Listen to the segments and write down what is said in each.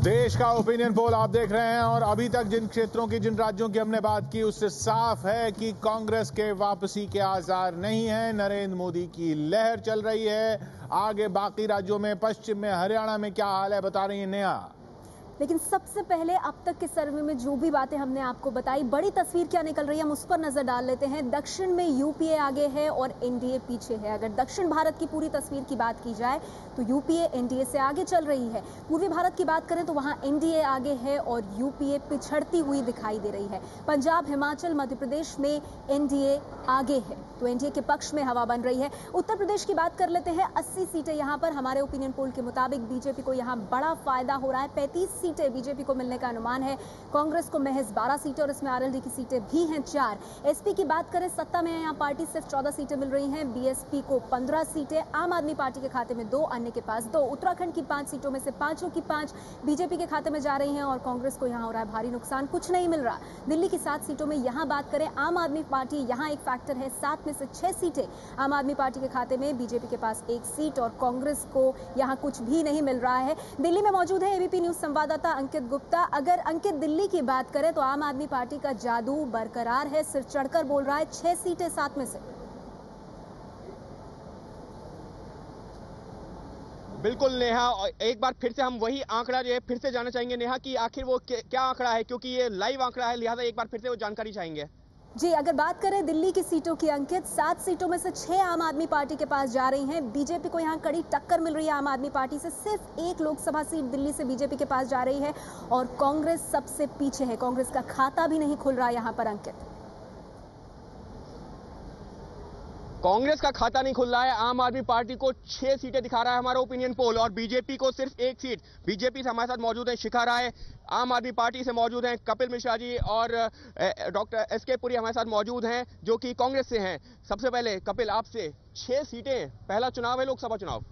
देश का opinion poll आप देख रहे हैं और अभी तक जिन क्षेत्रों की, जिन राज्यों की हमने बात की, उससे साफ है कि कांग्रेस के वापसी के आसार नहीं है। नरेंद्र मोदी की लहर चल रही है। आगे बाकी राज्यों में, पश्चिम में, हरियाणा में क्या हाल है बता रही है नेहा। लेकिन सबसे पहले अब तक के सर्वे में जो भी बातें हमने आपको बताई, बड़ी तस्वीर क्या निकल रही है हम उस पर नजर डाल लेते हैं। दक्षिण में यूपीए आगे है और एनडीए पीछे है। अगर दक्षिण भारत की पूरी तस्वीर की बात की जाए तो यूपीए एनडीए से आगे चल रही है। पूर्वी भारत की बात करें तो वहां एनडीए आगे है और यूपीए पिछड़ती हुई दिखाई दे रही है। पंजाब, हिमाचल, मध्य प्रदेश में एनडीए आगे है तो एनडीए के पक्ष में हवा बन रही है। उत्तर प्रदेश की बात कर लेते हैं। 80 सीटें यहां पर हमारे ओपिनियन पोल के मुताबिक बीजेपी को यहां बड़ा फायदा हो रहा है। 35 सीटें बीजेपी को मिलने का अनुमान है। कांग्रेस को महज 12 सीटें और इसमें आरएलडी की सीटें भी हैं 4। एसपी की बात करें, सत्ता में यहां पार्टी सिर्फ 14 सीटें मिल रही हैं। बीएसपी को 15 सीटें, आम आदमी पार्टी के खाते में 2, अन्य के पास 2। उत्तराखंड की 5 सीटों में से 5 की 5 बीजेपी के खाते में जा रही हैं और कांग्रेस को यहां हो रहा है भारी नुकसान, कुछ नहीं मिल रहा। दिल्ली की 7 सीटों में यहां बात करें, आम आदमी पार्टी यहां एक फैक्टर है। 7 में से 6 सीटें आम आदमी पार्टी के खाते में, बीजेपी के पास 1 सीट और कांग्रेस को यहां कुछ भी नहीं मिल रहा है। दिल्ली में मौजूद है एबीपी न्यूज संवाददाता अंकित गुप्ता। अगर अंकित, दिल्ली की बात करें तो आम आदमी पार्टी का जादू बरकरार है, सिर चढ़कर बोल रहा है। 6 सीटें 7 में से। बिल्कुल नेहा, एक बार फिर से हम वही आंकड़ा जो है फिर से जानना चाहेंगे नेहा कि आखिर वो क्या आंकड़ा है, क्योंकि ये लाइव आंकड़ा है, लिहाजा एक बार फिर से वो जानकारी चाहेंगे। जी, अगर बात करें दिल्ली की सीटों की अंकित, 7 सीटों में से 6 आम आदमी पार्टी के पास जा रही हैं। बीजेपी को यहां कड़ी टक्कर मिल रही है आम आदमी पार्टी से। सिर्फ 1 लोकसभा सीट दिल्ली से बीजेपी के पास जा रही है और कांग्रेस सबसे पीछे है। कांग्रेस का खाता भी नहीं खुल रहा यहां पर अंकित। कांग्रेस का खाता नहीं खुल रहा है। आम आदमी पार्टी को 6 सीटें दिखा रहा है हमारा ओपिनियन पोल और बीजेपी को सिर्फ 1 सीट। बीजेपी से हमारे साथ मौजूद है शिखा राय, आम आदमी पार्टी से मौजूद हैं कपिल मिश्रा जी और डॉक्टर एसके पुरी हमारे साथ मौजूद हैं जो कि कांग्रेस से हैं। सबसे पहले कपिल, आपसे 6 सीटें, पहला चुनाव है लोकसभा चुनाव।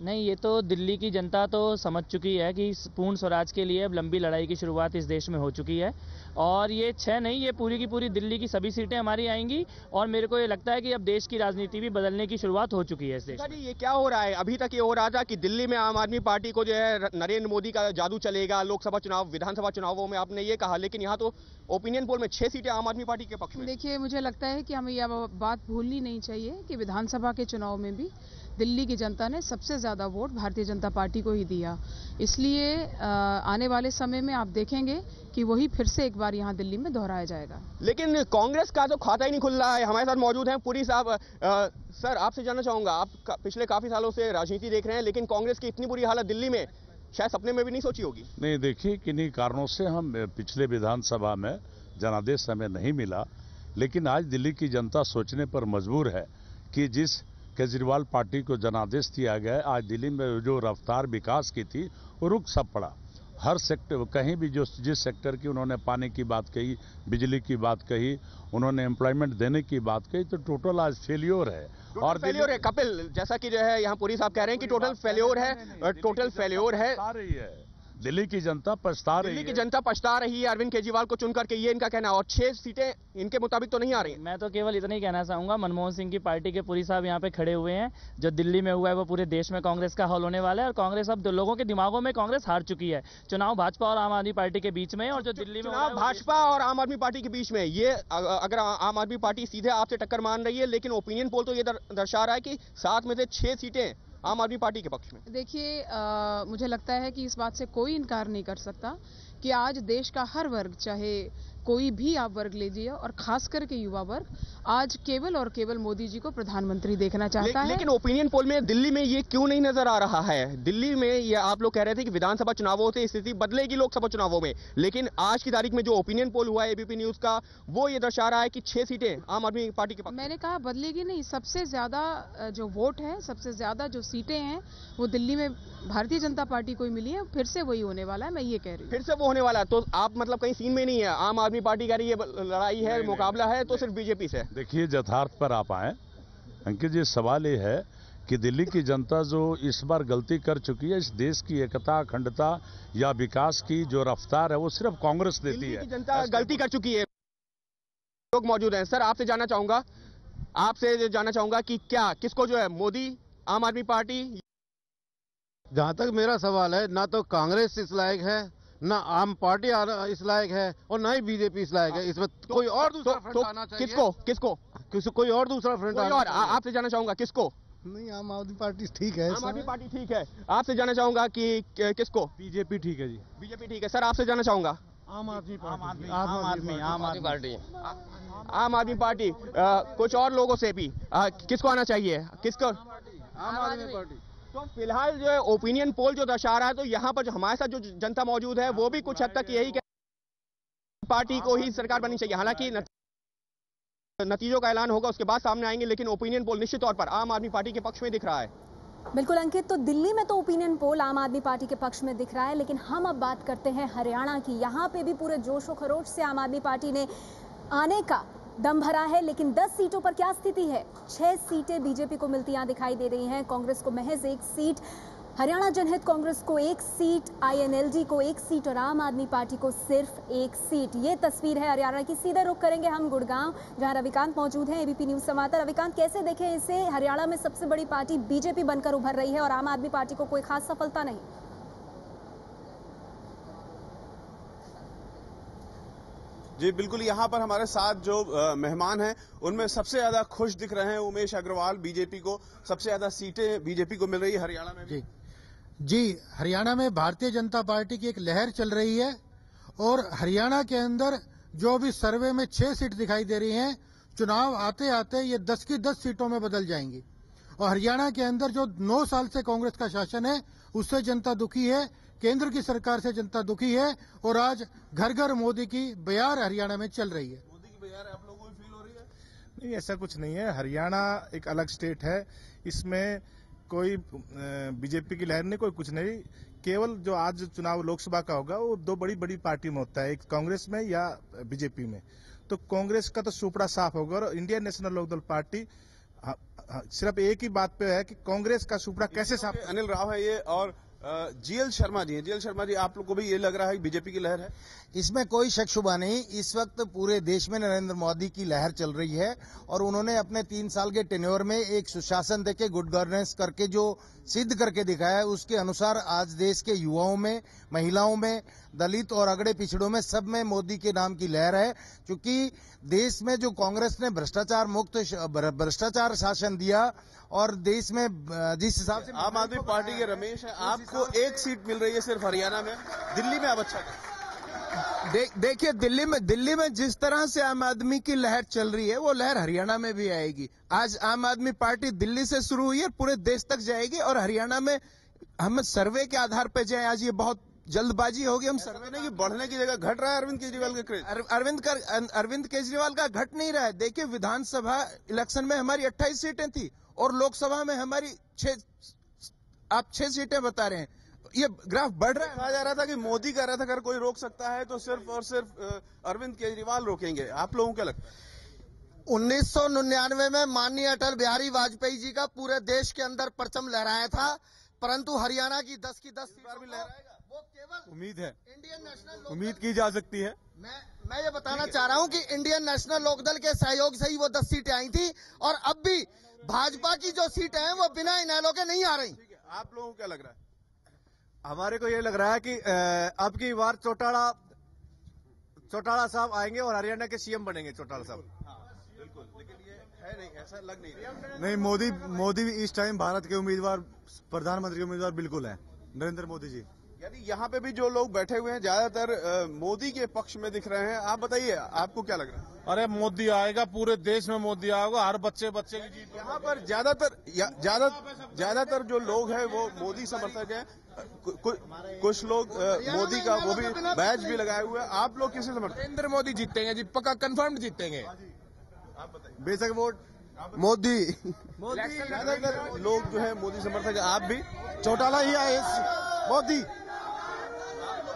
नहीं, ये तो दिल्ली की जनता तो समझ चुकी है कि पूर्ण स्वराज के लिए अब लंबी लड़ाई की शुरुआत इस देश में हो चुकी है और ये 6 नहीं, ये पूरी की पूरी दिल्ली की सभी सीटें हमारी आएंगी और मेरे को ये लगता है कि अब देश की राजनीति भी बदलने की शुरुआत हो चुकी है इस देश में। ये क्या हो रहा है? अभी तक ये हो रहा था कि दिल्ली में आम आदमी पार्टी को जो है नरेंद्र मोदी का जादू चलेगा, लोकसभा चुनाव, विधानसभा चुनावों में आपने ये कहा, लेकिन यहाँ तो ओपिनियन पोल में 6 सीटें आम आदमी पार्टी के पक्ष में। देखिए, मुझे लगता है कि हमें यह बात भूलनी नहीं चाहिए कि विधानसभा के चुनाव में भी दिल्ली की जनता ने सबसे ज्यादा वोट भारतीय जनता पार्टी को ही दिया। इसलिए आने वाले समय में आप देखेंगे कि वही फिर से एक बार यहाँ दिल्ली में दोहराया जाएगा। लेकिन कांग्रेस का तो खाता ही नहीं खुल रहा है। हमारे साथ मौजूद हैं पुरी साहब। सर, आपसे जानना चाहूंगा, आप पिछले काफी सालों से राजनीति देख रहे हैं, लेकिन कांग्रेस की इतनी बुरी हालत दिल्ली में शायद सपने में भी नहीं सोची होगी। नहीं, देखिए, किन्हीं कारणों से हम पिछले विधानसभा में जनादेश हमें नहीं मिला, लेकिन आज दिल्ली की जनता सोचने पर मजबूर है कि जिस केजरीवाल पार्टी को जनादेश दिया गया, आज दिल्ली में जो रफ्तार विकास की थी वो रुक सब पड़ा। हर सेक्टर, कहीं भी जो जिस सेक्टर की उन्होंने पानी की बात कही, बिजली की बात कही, उन्होंने एम्प्लॉयमेंट देने की बात कही, तो टोटल आज फेल्योर है। और फेल्योर है कपिल, जैसा कि जो है यहाँ पुरी साहब कह रहे हैं कि टोटल फेल्योर है, टोटल फेल्योर है। दिल्ली की जनता पछता रही है। दिल्ली की जनता पछता रही है अरविंद केजरीवाल को चुनकर के, ये इनका कहना है। और 6 सीटें इनके मुताबिक तो नहीं आ रही। मैं तो केवल इतना ही कहना चाहूंगा, मनमोहन सिंह की पार्टी के पुरी साहब यहाँ पे खड़े हुए हैं। जो दिल्ली में हुआ है वो पूरे देश में कांग्रेस का हॉल होने वाला है और कांग्रेस अब लोगों के दिमागों में कांग्रेस हार चुकी है। चुनाव भाजपा और आम आदमी पार्टी के बीच में, और जो दिल्ली में चुनाव भाजपा और आम आदमी पार्टी के बीच में, ये अगर आम आदमी पार्टी सीधे आपसे टक्कर मान रही है, लेकिन ओपिनियन पोल तो ये दर्शा रहा है कि 7 में से 6 सीटें आम आदमी पार्टी के पक्ष में। देखिए, मुझे लगता है कि इस बात से कोई इनकार नहीं कर सकता कि आज देश का हर वर्ग, चाहे कोई भी आप वर्ग लीजिए, और खास करके युवा वर्ग, आज केवल और केवल मोदी जी को प्रधानमंत्री देखना चाहता है। लेकिन ओपिनियन पोल में दिल्ली में ये क्यों नहीं नजर आ रहा है? दिल्ली में ये आप लोग कह रहे थे कि विधानसभा चुनावों से स्थिति बदलेगी लोकसभा चुनावों में, लेकिन आज की तारीख में जो ओपिनियन पोल हुआ है एबीपी न्यूज का, वो ये दर्शा रहा है कि 6 सीटें आम आदमी पार्टी के पास। मैंने कहा बदलेगी नहीं, सबसे ज्यादा जो वोट है, सबसे ज्यादा जो सीटें हैं, वो दिल्ली में भारतीय जनता पार्टी को ही मिली है। फिर से वही होने वाला है, मैं ये कह रही हूँ। फिर से वो होने वाला है, तो आप मतलब कहीं सीन में नहीं है, आम आदमी पार्टी कह रही है लड़ाई है, मुकाबला है, तो सिर्फ बीजेपी से। देखिए, यथार्थ पर आप आए अंकित जी, सवाल ये है कि दिल्ली की जनता जो इस बार गलती कर चुकी है, इस देश की एकता, अखंडता या विकास की जो रफ्तार है वो सिर्फ कांग्रेस देती है। जनता गलती कर चुकी है। लोग मौजूद हैं। सर, आपसे जानना चाहूंगा कि क्या किसको जो है, मोदी, आम आदमी पार्टी जहाँ तक मेरा सवाल है, ना तो कांग्रेस इस लायक है, ना आम पार्टी इस लायक है, और ना ही बीजेपी इस लायक है। इसमें कोई और दूसरा फ्रंट आना चाहिए। किसको कोई और दूसरा फ्रंट आना चाहिए। आपसे जानना चाहूंगा किसको? नहीं, आम आदमी पार्टी ठीक है। आम आदमी पार्टी ठीक है। आपसे जानना चाहूंगा कि किसको? बीजेपी ठीक है जी। बीजेपी ठीक है। सर आपसे जानना चाहूंगा? आम आदमी पार्टी। आम आदमी पार्टी। कुछ और लोगों से भी किसको आना चाहिए? किसको? आम आदमी पार्टी। तो फिलहाल जो है ओपिनियन पोल जो दर्शा रहा है, तो यहाँ पर जो हमारे साथ जो जनता मौजूद है वो भी कुछ हद तक यही पार्टी को ही सरकार बननी चाहिए। हालांकि नतीजों का ऐलान होगा उसके बाद सामने आएंगे, लेकिन ओपिनियन पोल निश्चित तौर पर आम आदमी पार्टी के पक्ष में दिख रहा है। बिल्कुल अंकित, तो दिल्ली में तो ओपिनियन पोल आम आदमी पार्टी के पक्ष में दिख रहा है, लेकिन हम अब बात करते हैं हरियाणा की। यहाँ पे भी पूरे जोशो खरोश से आम आदमी पार्टी ने आने का दम भरा है, लेकिन 10 सीटों पर क्या स्थिति है? 6 सीटें बीजेपी को मिलती यहाँ दिखाई दे रही हैं, कांग्रेस को महज 1 सीट, हरियाणा जनहित कांग्रेस को 1 सीट, INLD को 1 सीट और आम आदमी पार्टी को सिर्फ 1 सीट। ये तस्वीर है हरियाणा की। सीधे रुख करेंगे हम गुड़गांव, जहां रविकांत मौजूद हैं, ABP न्यूज संवाददाता। रविकांत, कैसे देखें इसे? हरियाणा में सबसे बड़ी पार्टी बीजेपी बनकर उभर रही है और आम आदमी पार्टी को कोई खास सफलता नहीं। जी बिल्कुल, यहाँ पर हमारे साथ जो मेहमान हैं उनमें सबसे ज्यादा खुश दिख रहे हैं उमेश अग्रवाल। बीजेपी को सबसे ज्यादा सीटें बीजेपी को मिल रही है हरियाणा में भी। जी, हरियाणा में भारतीय जनता पार्टी की एक लहर चल रही है और हरियाणा के अंदर जो भी सर्वे में 6 सीट दिखाई दे रही हैं, चुनाव आते आते ये 10 की 10 सीटों में बदल जाएंगी। और हरियाणा के अंदर जो 9 साल से कांग्रेस का शासन है उससे जनता दुखी है, केंद्र की सरकार से जनता दुखी है और आज घर घर मोदी की बयार हरियाणा में चल रही है। मोदी की बयार आप लोगों को फील हो रही है? नहीं, ऐसा कुछ नहीं है। हरियाणा एक अलग स्टेट है, इसमें कोई बीजेपी की लहर नहीं, कोई कुछ नहीं। केवल जो आज चुनाव लोकसभा का होगा वो 2 बड़ी बड़ी पार्टी में होता है, एक कांग्रेस में या बीजेपी में। तो कांग्रेस का तो सुपड़ा साफ होगा और इंडियन नेशनल लोकदल पार्टी सिर्फ एक ही बात पे है कि कांग्रेस का सुपड़ा कैसे साफ। अनिल राव है ये और GL शर्मा जी हैं। GL शर्मा जी, आप लोग को भी ये लग रहा है कि बीजेपी की लहर है? इसमें कोई शक शुबा नहीं। इस वक्त पूरे देश में नरेंद्र मोदी की लहर चल रही है और उन्होंने अपने 3 साल के टेन्योर में एक सुशासन देके, गुड गवर्नेंस करके जो सिद्ध करके दिखाया है, उसके अनुसार आज देश के युवाओं में, महिलाओं में, दलित और अगड़े पिछड़ों में सब में मोदी के नाम की लहर है। क्योंकि देश में जो कांग्रेस ने भ्रष्टाचार शासन दिया और देश में जिस हिसाब से आम आदमी पार्टी के रमेश है, आपको 1 सीट मिल रही है सिर्फ हरियाणा में, दिल्ली में अब अच्छा देखिए, दिल्ली में जिस तरह से आम आदमी की लहर चल रही है वो लहर हरियाणा में भी आएगी। आज आम आदमी पार्टी दिल्ली से शुरू हुई है, पूरे देश तक जाएगी और हरियाणा में हम सर्वे के आधार पर जाए। आज ये बहुत जल्दबाजी होगी। हम सर्वे नहीं कि बढ़ने की जगह घट रहा है अरविंद केजरीवाल का क्रेज। अरविंद केजरीवाल का घट नहीं रहा है। देखिए, विधानसभा इलेक्शन में हमारी 28 सीटें थी और लोकसभा में हमारी 6 सीटें बता रहे हैं। ये ग्राफ बढ़ रहा है। कहा जा रहा था कि मोदी कह रहा था अगर कोई रोक सकता है तो सिर्फ और सिर्फ अरविंद केजरीवाल रोकेंगे। आप लोगों को क्या लगता है? 1999 में माननीय अटल बिहारी वाजपेयी जी का पूरे देश के अंदर परचम लहराया था, परंतु हरियाणा की 10 की 10 सीट भी लहराएगा। वो केवल उम्मीद है, इंडियन नेशनल उम्मीद की जा सकती है। मैं ये बताना चाह रहा हूं कि इंडियन नेशनल लोकदल के सहयोग से ही वो 10 सीटें आई थी और अब भी भाजपा की जो सीटें हैं वो बिना इनेलो के नहीं आ रही। आप लोगों को क्या लग रहा है? हमारे को ये लग रहा है कि अब की बार चौटाला साहब आएंगे और हरियाणा के CM बनेंगे चौटाला साहब। बिल्कुल, लेकिन ये है नहीं, ऐसा लग नहीं रहा। नहीं, मोदी भी इस टाइम भारत के उम्मीदवार, प्रधानमंत्री के उम्मीदवार बिल्कुल है, नरेंद्र मोदी जी। यानी यहाँ पे भी जो लोग बैठे हुए हैं ज्यादातर मोदी के पक्ष में दिख रहे हैं। आप बताइए, आपको क्या लग रहा है? अरे मोदी आएगा, पूरे देश में मोदी आएगा, हर बच्चे की जीत। यहाँ पर ज्यादातर जो लोग हैं वो मोदी समर्थक हैं। कुछ लोग मोदी का वो भी बैच भी लगाए हुए हैं। आप लोग किसे समर्थक? नरेंद्र मोदी जीतेंगे जी, पक्का कंफर्म जीतेंगे। आप बताइए। बेशक वोट मोदी। ज्यादातर लोग जो है मोदी समर्थक है। आप भी? चौटाला ही आए, मोदी।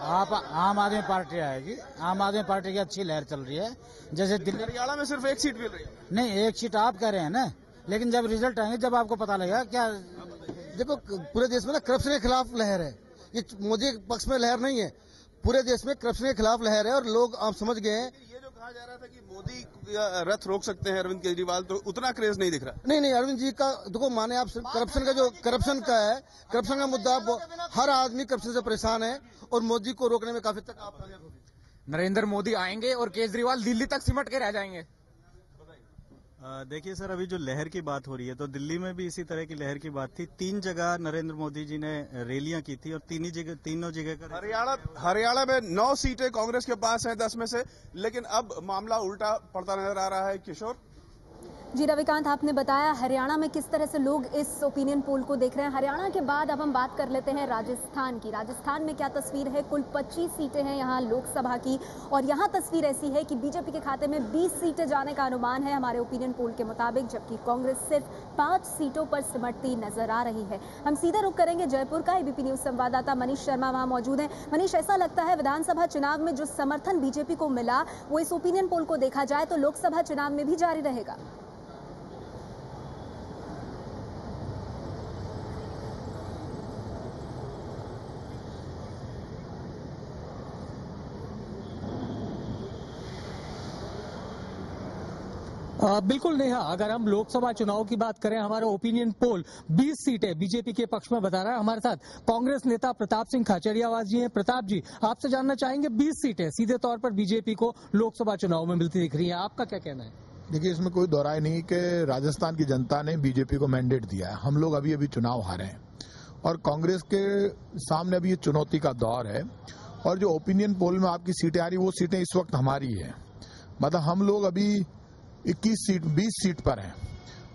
आम आदमी पार्टी आएगी। आम आदमी पार्टी की अच्छी लहर चल रही है। जैसे दिल्ली हरियाणा में सिर्फ 1 सीट मिल रही है। नहीं, 1 सीट आप कह रहे हैं ना, लेकिन जब रिजल्ट आएंगे जब आपको पता लगेगा। क्या देखो, पूरे देश में ना करप्शन के खिलाफ लहर है। ये मोदी के पक्ष में लहर नहीं है, पूरे देश में करप्शन के खिलाफ लहर है और लोग आप समझ गए हैं। कहा जा रहा था कि मोदी रथ रोक सकते हैं अरविंद केजरीवाल, तो उतना क्रेज नहीं दिख रहा। नहीं, अरविंद जी का देखो, माने आप करप्शन का मुद्दा, हर आदमी करप्शन से परेशान है और मोदी को रोकने में काफी तक आप कामयाब होंगे। नरेंद्र मोदी आएंगे और केजरीवाल दिल्ली तक सिमट के रह जाएंगे। देखिए सर, अभी जो लहर की बात हो रही है तो दिल्ली में भी इसी तरह की लहर की बात थी। 3 जगह नरेंद्र मोदी जी ने रैलियां की थी और तीनों जगह का हरियाणा में 9 सीटें कांग्रेस के पास हैं 10 में से, लेकिन अब मामला उल्टा पड़ता नजर आ रहा है। किशोर जी, रविकांत, आपने बताया हरियाणा में किस तरह से लोग इस ओपिनियन पोल को देख रहे हैं। हरियाणा के बाद अब हम बात कर लेते हैं राजस्थान की। राजस्थान में क्या तस्वीर है? कुल 25 सीटें हैं यहाँ लोकसभा की, और यहाँ तस्वीर ऐसी है कि बीजेपी के खाते में 20 सीटें जाने का अनुमान है हमारे ओपिनियन पोल के मुताबिक, जबकि कांग्रेस सिर्फ 5 सीटों पर सिमटती नजर आ रही है। हम सीधे रुख करेंगे जयपुर का। एबीपी न्यूज संवाददाता मनीष शर्मा वहां मौजूद हैं। मनीष, ऐसा लगता है विधानसभा चुनाव में जो समर्थन बीजेपी को मिला वो इस ओपिनियन पोल को देखा जाए तो लोकसभा चुनाव में भी जारी रहेगा। बिल्कुल नेहा, अगर हम लोकसभा चुनाव की बात करें, हमारा ओपिनियन पोल 20 सीटें बीजेपी के पक्ष में बता रहा है। हमारे साथ कांग्रेस नेता प्रताप सिंह खाचरियावास जी हैं। प्रताप जी, आपसे जानना चाहेंगे, 20 सीटें सीधे तौर पर बीजेपी को लोकसभा चुनाव में मिलती दिख रही है, आपका क्या कहना है? देखिए, इसमें कोई दोहराई नहीं कि राजस्थान की जनता ने बीजेपी को मैंडेट दिया है। हम लोग अभी चुनाव हारे हैं और कांग्रेस के सामने अभी ये चुनौती का दौर है, और जो ओपिनियन पोल में आपकी सीटें आ रही, वो सीटें इस वक्त हमारी है। मतलब हम लोग अभी 20 सीट पर हैं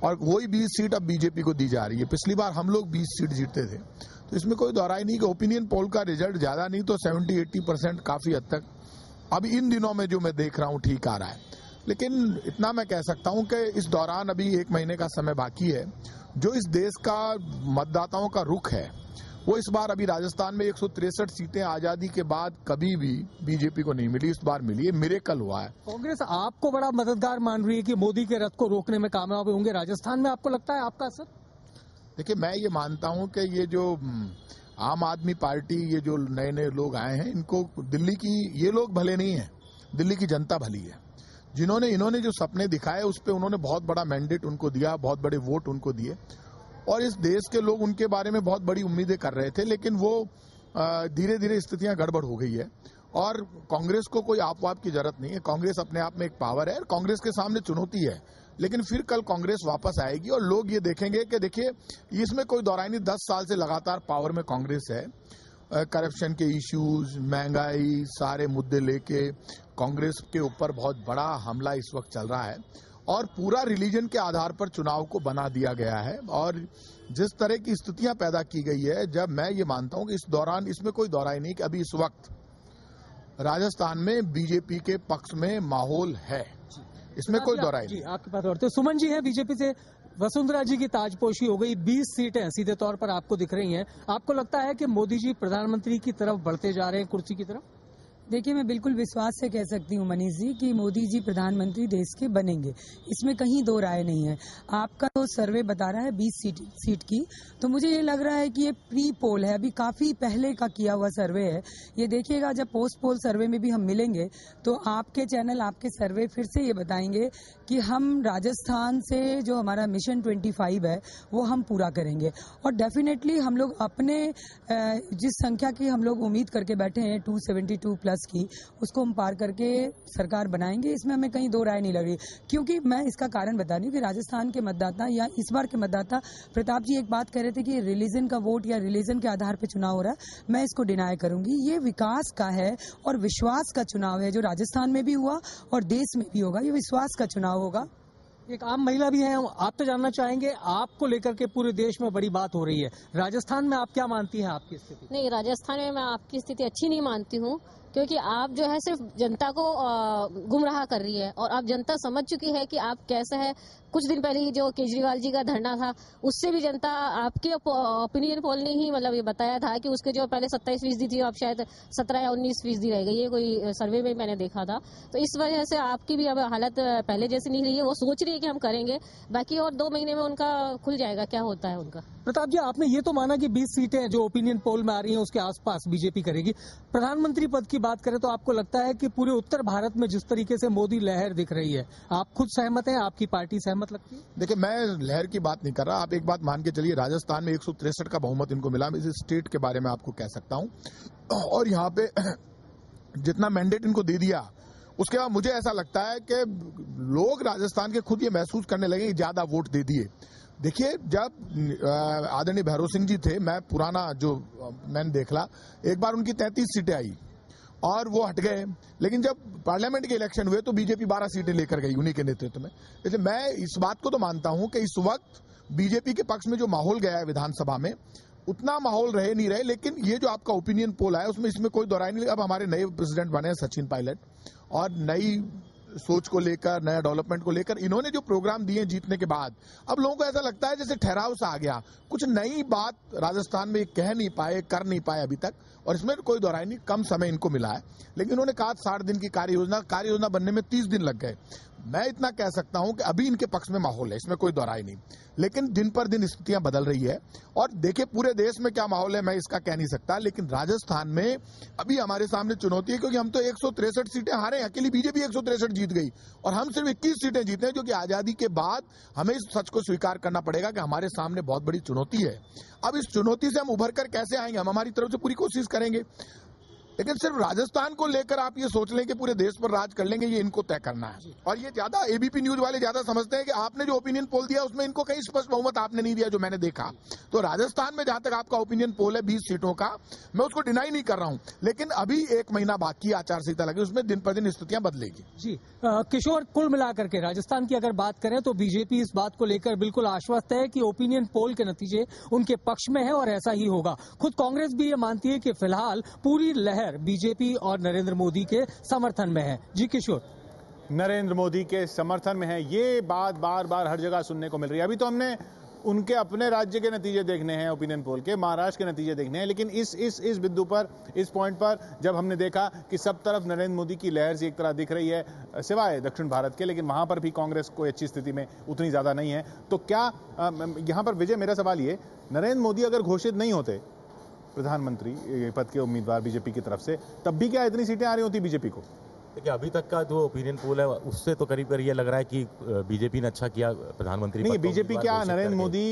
और वही 20 सीट अब बीजेपी को दी जा रही है। पिछली बार हम लोग 20 सीट जीतते थे, तो इसमें कोई दोहराई नहीं कि ओपिनियन पोल का रिजल्ट ज्यादा नहीं तो 70-80% काफी हद तक अभी इन दिनों में जो मैं देख रहा हूं ठीक आ रहा है। लेकिन इतना मैं कह सकता हूं कि इस दौरान अभी 1 महीने का समय बाकी है। जो इस देश का मतदाताओं का रुख है वो इस बार अभी राजस्थान में 163 सीटें आजादी के बाद कभी भी बीजेपी को नहीं मिली, इस बार मिली है। मिरेकल हुआ है। कांग्रेस आपको बड़ा मददगार मान रही है कि मोदी के रथ को रोकने में कामयाब होंगे राजस्थान में, आपको लगता है आपका असर? देखिए, मैं ये मानता हूं कि ये जो आम आदमी पार्टी, ये जो नए नए लोग आए हैं, इनको दिल्ली की, ये लोग भले नहीं है, दिल्ली की जनता भली है। इन्होंने जो सपने दिखाए उस पर उन्होंने बहुत बड़ा मैंडेट उनको दिया, बहुत बड़े वोट उनको दिए, और इस देश के लोग उनके बारे में बहुत बड़ी उम्मीदें कर रहे थे। लेकिन वो धीरे धीरे स्थितियां गड़बड़ हो गई है और कांग्रेस को कोई आप की जरूरत नहीं है। कांग्रेस अपने आप में एक पावर है, कांग्रेस के सामने चुनौती है, लेकिन फिर कल कांग्रेस वापस आएगी और लोग ये देखेंगे कि देखिए, इसमें कोई दोहराई नहीं, 10 साल से लगातार पावर में कांग्रेस है। करप्शन के इश्यूज, महंगाई, सारे मुद्दे लेके कांग्रेस के ऊपर बहुत बड़ा हमला इस वक्त चल रहा है और पूरा रिलीजन के आधार पर चुनाव को बना दिया गया है। और जिस तरह की स्थितियां पैदा की गई है, जब मैं ये मानता हूं कि इस दौरान इसमें कोई दोहराई नहीं कि अभी इस वक्त राजस्थान में बीजेपी के पक्ष में माहौल है, इसमें कोई दोहराई नहीं। आपके पास और सुमन जी है बीजेपी से। वसुंधरा जी की ताजपोशी हो गई, 20 सीटें सीधे तौर पर आपको दिख रही हैं। आपको लगता है कि मोदी जी प्रधानमंत्री की तरफ बढ़ते जा रहे हैं, कुर्सी की तरफ? देखिए, मैं बिल्कुल विश्वास से कह सकती हूँ मनीष जी कि मोदी जी प्रधानमंत्री देश के बनेंगे, इसमें कहीं दो राय नहीं है। आपका तो सर्वे बता रहा है 20 सीट की, तो मुझे ये लग रहा है कि ये प्री पोल है, अभी काफी पहले का किया हुआ सर्वे है। ये देखिएगा, जब पोस्ट पोल सर्वे में भी हम मिलेंगे तो आपके चैनल, आपके सर्वे फिर से ये बताएंगे कि हम राजस्थान से जो हमारा मिशन 25 है वो हम पूरा करेंगे। और डेफिनेटली हम लोग अपने जिस संख्या की हम लोग उम्मीद करके बैठे हैं 272 प्लस की, उसको हम पार करके सरकार बनाएंगे। इसमें हमें कहीं दो राय नहीं लग रही, क्योंकि मैं इसका कारण बता रही हूँ कि राजस्थान के मतदाता या इस बार के मतदाता, प्रताप जी एक बात कह रहे थे कि रिलीजन का वोट या रिलीजन के आधार पर चुनाव हो रहा है, मैं इसको डिनाई करूंगी। ये विकास का है और विश्वास का चुनाव है, जो राजस्थान में भी हुआ और देश में भी होगा। ये विश्वास का चुनाव होगा। एक आम महिला भी है, आप तो जानना चाहेंगे, आपको लेकर के पूरे देश में बड़ी बात हो रही है, राजस्थान में आप क्या मानती हैं आपकी स्थिति? नहीं, राजस्थान में मैं आपकी स्थिति अच्छी नहीं मानती हूँ, क्योंकि आप जो है सिर्फ जनता को गुमराह कर रही है और अब जनता समझ चुकी है कि आप कैसा है। कुछ दिन पहले ही जो केजरीवाल जी का धरना था, उससे भी जनता आपके ओपिनियन पोल ने ही मतलब ये बताया था कि उसके जो पहले 27% थी, अब शायद 17 या 19% रह गई। ये कोई सर्वे में मैंने देखा था। तो इस वजह से आपकी भी अब हालत पहले जैसी नहीं रही है। वो सोच रही है कि हम करेंगे, बाकी और 2 महीने में उनका खुल जाएगा क्या होता है उनका। प्रताप जी, आपने ये तो माना कि 20 सीटें जो ओपिनियन पोल में आ रही हैं उसके आसपास बीजेपी करेगी। प्रधानमंत्री पद की बात करें तो आपको लगता है कि पूरे उत्तर भारत में जिस तरीके से मोदी लहर दिख रही है, आप खुद सहमत हैं, आपकी पार्टी सहमत लगती है? देखिए, मैं लहर की बात नहीं कर रहा। आप एक बात मान के चलिए, राजस्थान में 163 का बहुमत इनको मिला। मैं इस स्टेट के बारे में आपको कह सकता हूं। और यहाँ पे जितना मैंडेट इनको दे दिया, उसके बाद मुझे ऐसा लगता है कि लोग राजस्थान के खुद ये महसूस करने लगे कि ज्यादा वोट दे दिए। देखिए, जब आदरणीय भैरव सिंह जी थे, मैं पुराना जो मैंने देखला, एक बार उनकी 33 सीटें आई और वो हट गए, लेकिन जब पार्लियामेंट के इलेक्शन हुए तो बीजेपी 12 सीटें लेकर गई उन्हीं के नेतृत्व में। इसलिए मैं इस बात को तो मानता हूं कि इस वक्त बीजेपी के पक्ष में जो माहौल गया है विधानसभा में, उतना माहौल रहे नहीं रहे। लेकिन ये जो आपका ओपिनियन पोल है उसमें इसमें कोई दोहराई नहीं। अब हमारे नए प्रेसिडेंट बने हैं सचिन पायलट, और नई सोच को लेकर, नया डेवलपमेंट को लेकर इन्होंने जो प्रोग्राम दिए जीतने के बाद, अब लोगों को ऐसा लगता है जैसे ठहराव सा आ गया। कुछ नई बात राजस्थान में कह नहीं पाए, कर नहीं पाए अभी तक, और इसमें कोई दोहराई नहीं। कम समय इनको मिला है, लेकिन उन्होंने कहा 60 दिन की कार्य योजना बनने में 30 दिन लग गए। मैं इतना कह सकता हूं कि अभी इनके पक्ष में माहौल है, इसमें कोई दोहराई नहीं। लेकिन दिन पर दिन स्थितियां बदल रही है, और देखिए पूरे देश में क्या माहौल है मैं इसका कह नहीं सकता, लेकिन राजस्थान में अभी हमारे सामने चुनौती है, क्योंकि हम तो 163 सीटें हारे। अकेली बीजेपी 163 जीत गई और हम सिर्फ 21 सीटें जीते हैं, जो कि आजादी के बाद हमें इस सच को स्वीकार करना पड़ेगा कि हमारे सामने बहुत बड़ी चुनौती है। अब इस चुनौती से हम उभर कर कैसे आएंगे, हम हमारी तरफ से पूरी कोशिश करेंगे। लेकिन सिर्फ राजस्थान को लेकर आप ये सोच लें कि पूरे देश पर राज कर लेंगे, ये इनको तय करना है। और ये ज्यादा एबीपी न्यूज वाले ज्यादा समझते हैं कि आपने जो ओपिनियन पोल दिया उसमें इनको कहीं स्पष्ट बहुमत आपने नहीं दिया, जो मैंने देखा। तो राजस्थान में जहां तक आपका ओपिनियन पोल है 20 सीटों का, मैं उसको डिनाई नहीं कर रहा हूं, लेकिन अभी 1 महीना बाकी, आचार संहिता लगी, उसमें दिन पर दिन स्थितियां बदलेगी। जी किशोर, कुल मिलाकर के राजस्थान की अगर बात करें तो बीजेपी इस बात को लेकर बिल्कुल आश्वस्त है कि ओपिनियन पोल के नतीजे उनके पक्ष में है और ऐसा ही होगा। खुद कांग्रेस भी ये मानती है कि फिलहाल पूरी लहर बीजेपी और नरेंद्र मोदी के समर्थन में है। जी किशोर, नरेंद्र मोदी के समर्थन में है, ये बात बार बार हर जगह सुनने को मिल रही है। अभी तो हमने उनके अपने राज्य के नतीजे देखने हैं, ओपिनियन पोल के, महाराष्ट्र के नतीजे देखने हैं, लेकिन इस बिंदु पर, इस पॉइंट पर जब हमने देखा कि सब तरफ नरेंद्र मोदी की लहर सी एक तरह दिख रही है, सिवाय दक्षिण भारत के, लेकिन वहां पर भी कांग्रेस कोई अच्छी स्थिति में उतनी ज्यादा नहीं है। तो क्या यहां पर विजय, मेरा सवाल ये, नरेंद्र मोदी अगर घोषित नहीं होते प्रधानमंत्री पद के उम्मीदवार बीजेपी की तरफ से, तब भी क्या इतनी सीटें आ रही होती बीजेपी को? देखिए, अभी तक का जो ओपिनियन पोल है उससे तो करीब करीब ये लग रहा है कि बीजेपी ने अच्छा किया, प्रधानमंत्री नहीं, बीजेपी क्या नरेंद्र मोदी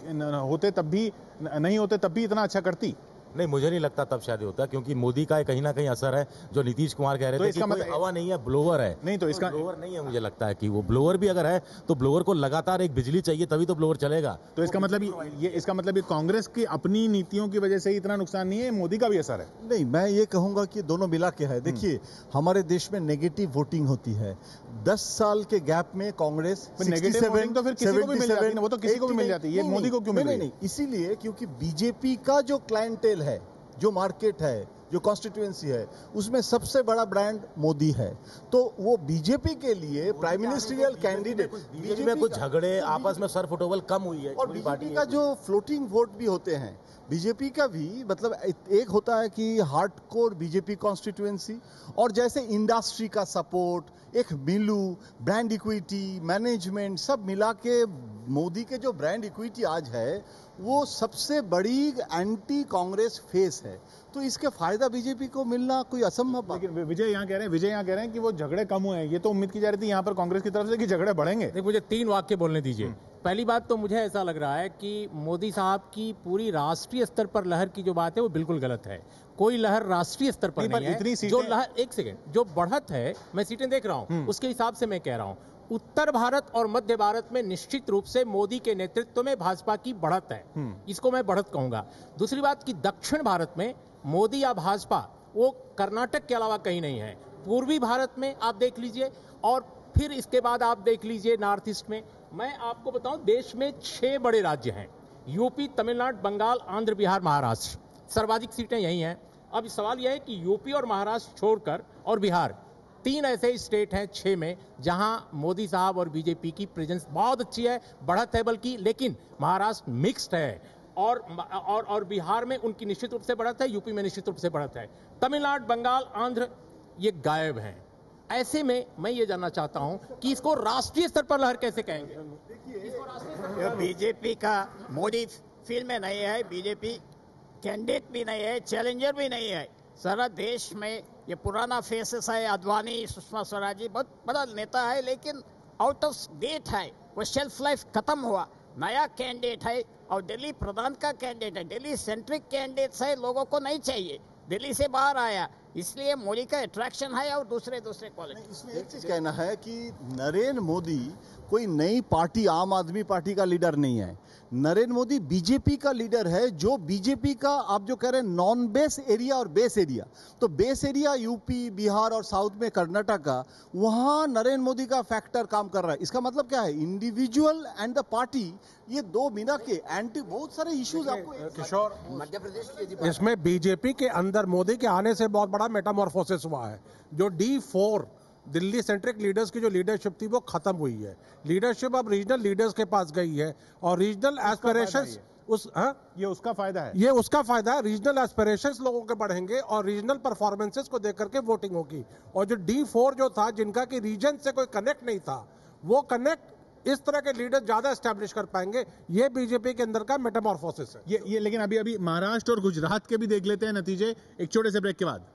होते तब भी नहीं होते तब भी इतना अच्छा करती? नहीं, मुझे नहीं लगता तब शायद होता, क्योंकि मोदी का कहीं ना कहीं असर है। जो नीतीश कुमार कह रहे थे कि कोई हवा नहीं है, ब्लोअर है। नहीं, तो इसका ब्लोअर नहीं है, मुझे लगता है कि वो ब्लोअर भी अगर है तो ब्लोअर को लगातार एक बिजली चाहिए, तभी तो ब्लोअर चलेगा। तो इसका मतलब ये कांग्रेस की अपनी नीतियों की वजह से ही इतना नुकसान नहीं है, मोदी का भी असर है? नहीं, मैं ये कहूंगा कि दोनों मिला के है। देखिए, हमारे देश में नेगेटिव वोटिंग होती है। 10 साल के गैप में कांग्रेस नेगेटिव वोटिंग तो फिर किसी को भी मिल जाती है, वो तो किसी को भी मिल जाती है, ये मोदी को क्यों मिल रही है? नहीं, इसीलिए क्योंकि बीजेपी का जो क्लाइंटेल है, जो मार्केट है, जो कॉन्स्टिट्यूएंसी है, उसमें सबसे बड़ा ब्रांड मोदी है। तो वो बीजेपी के लिए प्राइम मिनिस्ट्रियल कैंडिडेट, बीजेपी में कुछ झगड़े आपस में सर फुटबॉल कम हुई है, और बीजेपी का जो फ्लोटिंग वोट भी होते हैं, बीजेपी का भी मतलब एक होता है कि हार्डकोर बीजेपी कॉन्स्टिट्यूएंसी, और जैसे इंडस्ट्री का सपोर्ट, एक मिलू, ब्रांड इक्विटी, मैनेजमेंट, सब मिला के मोदी के जो ब्रांड इक्विटी आज है वो सबसे बड़ी एंटी कांग्रेस फेस है। तो इसके फायदा बीजेपी को मिलना कोई असंभव बात। लेकिन विजय यहाँ कह रहे हैं कि वो झगड़े कम हुए हैं। ये तो उम्मीद की जा रही थी यहाँ पर कांग्रेस की तरफ से कि झगड़े बढ़ेंगे। मुझे 3 वाक्य बोलने दीजिए। पहली बात तो मुझे ऐसा लग रहा है कि मोदी साहब की पूरी राष्ट्रीय स्तर पर लहर की जो बात है वो बिल्कुल गलत है। कोई लहर राष्ट्रीय स्तर पर नहीं है। जो लहर, एक सेकेंड, जो बढ़त है, मैं सीटें देख रहा हूँ उसके हिसाब से मैं कह रहा हूँ, उत्तर भारत और मध्य भारत में निश्चित रूप से मोदी के नेतृत्व में भाजपा की बढ़त है, इसको मैं बढ़त कहूंगा। दूसरी बात कि दक्षिण भारत में मोदी या भाजपा वो कर्नाटक के अलावा कहीं नहीं है। पूर्वी भारत में आप देख लीजिए, और फिर इसके बाद आप देख लीजिए नॉर्थ ईस्ट में। मैं आपको बताऊं, देश में 6 बड़े राज्य हैं, यूपी, तमिलनाडु, बंगाल, आंध्र, बिहार, महाराष्ट्र, सर्वाधिक सीटें यही हैं। अब सवाल यह है कि यूपी और महाराष्ट्र छोड़कर और बिहार, 3 ऐसे स्टेट हैं 6 में जहां मोदी साहब और बीजेपी की प्रेजेंस बहुत अच्छी है, बढ़त है बल्कि, लेकिन महाराष्ट्र मिक्स्ड है और बिहार में उनकी निश्चित रूप से बढ़त है, यूपी में निश्चित रूप से बढ़त है, तमिलनाडु, बंगाल, आंध्र ये गायब हैं। ऐसे में मैं ये जानना चाहता हूं कि इसको राष्ट्रीय स्तर पर लहर कैसे कहेंगे? बीजेपी का मोदी फील्ड में नहीं है, बीजेपी कैंडिडेट भी नहीं है, चैलेंजर भी नहीं है। सारा देश में ये पुराना फेसेस है, अद्वानी, सुषमा स्वराज जी बहुत बड़ा नेता है, लेकिन आउट ऑफ डेट है, वो शेल्फ लाइफ खत्म हुआ। नया कैंडिडेट है और दिल्ली प्रधान का कैंडिडेट है, दिल्ली सेंट्रिक कैंडिडेट है, लोगों को नहीं चाहिए, दिल्ली से बाहर आया, इसलिए मोदी का अट्रैक्शन है और दूसरे क्वालिटी। इसमें एक चीज कहना है कि नरेंद्र मोदी कोई नई पार्टी आम आदमी पार्टी का लीडर नहीं है। नरेंद्र मोदी बीजेपी का लीडर है, जो बीजेपी का आप जो कह रहे हैं नॉन बेस एरिया और बेस एरिया, तो बेस एरिया यूपी, बिहार और साउथ में कर्नाटक का, वहां नरेंद्र मोदी का फैक्टर काम कर रहा है। इसका मतलब क्या है, इंडिविजुअल एंड द पार्टी, ये दो मिला के एंटी बहुत सारे इश्यूज आपको। किशोर, मध्य प्रदेश इसमें बीजेपी के अंदर मोदी के आने से बहुत बड़ा मेटामॉर्फोसिस हुआ है। जो D4 दिल्ली सेंट्रिक लीडर्स की जो लीडरशिप थी वो खत्म हुई है। लीडरशिप अब रीजनल लीडर्स के पास गई है और रीजनल एस्पिरेशंस ये उसका फायदा है, ये उसका फायदा है। रीजनल एस्पिरेशंस लोगों के बढ़ेंगे और रीजनल परफॉर्मेंसेस को देख करके वोटिंग होगी। और जो D4 जो था, जिनका कि रीजन से कोई कनेक्ट नहीं था, वो कनेक्ट इस तरह के लीडर ज्यादा एस्टैब्लिश कर पाएंगे। ये बीजेपी के अंदर का मेटामॉर्फोसिस है। ये लेकिन अभी महाराष्ट्र और गुजरात के भी देख लेते हैं नतीजे, एक छोटे से ब्रेक के बाद।